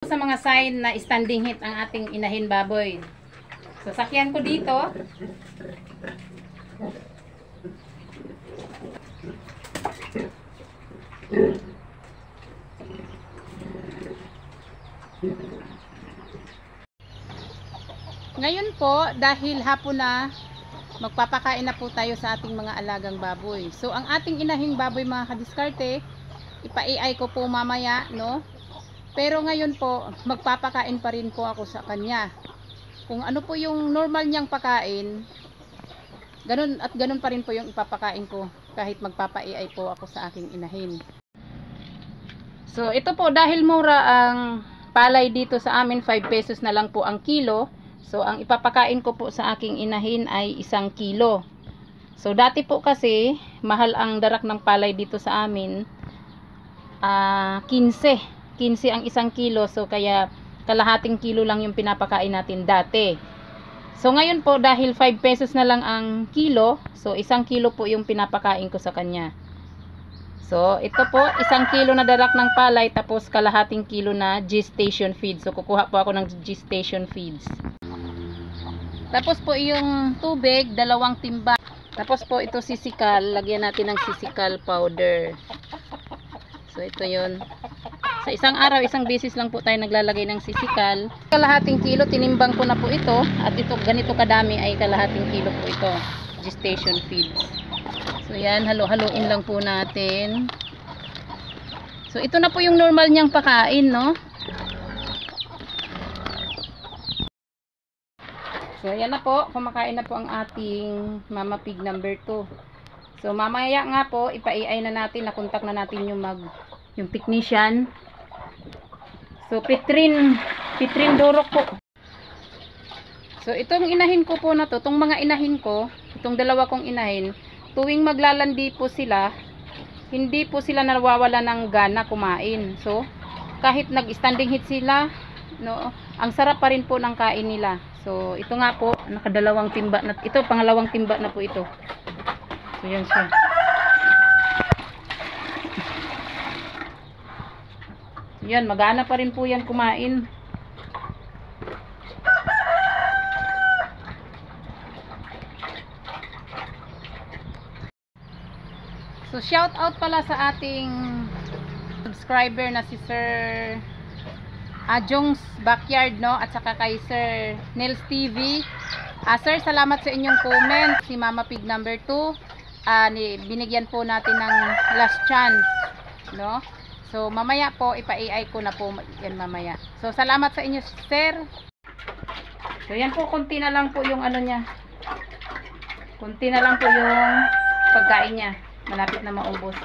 Sa mga sign na standing heat ang ating inahin baboy. So, sakyan ko dito. Ngayon po, dahil hapon na, magpapakain na po tayo sa ating mga alagang baboy. So, ang ating inahing baboy mga kadiskarte, ipa-AI ko po mamaya, no? Pero ngayon po, magpapakain pa rin po ako sa kanya. Kung ano po yung normal niyang pakain, ganun at ganun pa rin po yung ipapakain ko kahit magpapa-AI po ako sa aking inahin. So, ito po dahil mura ang palay dito sa amin, 5 pesos na lang po ang kilo. So, ang ipapakain ko po sa aking inahin ay 1 kilo. So, dati po kasi, mahal ang darak ng palay dito sa amin. 15 ang 1 kilo. So, kaya kalahating kilo lang yung pinapakain natin dati. So, ngayon po, dahil 5 pesos na lang ang kilo, so 1 kilo po yung pinapakain ko sa kanya. So, ito po, 1 kilo na darak ng palay, tapos kalahating kilo na gestation feeds. So, kukuha po ako ng gestation feeds. Tapos po yung tubig, 2 timba. Tapos po ito sisikal, lagyan natin ng sisikal powder. So ito yun. Sa isang araw, isang beses lang po tayo naglalagay ng sisikal. Kalahating kilo, tinimbang ko na po ito. At ito, ganito kadami ay kalahating kilo po ito. Gestation feeds. So yan, halo-haloin lang po natin. So ito na po yung normal niyang pakain, no? So, ayan na po. Kumakain na po ang ating Mama Pig number 2. So, mamaya nga po, ipa-AI na natin. Nakontak na natin yung technician. So, Pitrin Durok po. So, itong inahin ko po na to, itong mga inahin ko, itong 2 kong inahin, tuwing maglalandi po sila, hindi po sila nawawala ng gana kumain. So, kahit nag-standing heat sila, no, ang sarap pa rin po ng kain nila. So, ito nga po, nakadalawang timba na. Ito, pangalawang timba na po ito. So, yan siya. Yan, magana pa rin po yan kumain. So, shout out pala sa ating subscriber na si Sir Jong's Backyard, no? At saka kay Sir Nels TV. Sir, salamat sa inyong comment. Si Mama Pig number 2, binigyan po natin ng last chance, no? So, mamaya po, ipa-AI ko na po yan mamaya. So, salamat sa inyo, Sir. So, yan po, konti na lang po yung ano niya. Konti na lang po yung pagkain niya. Malapit na maubos.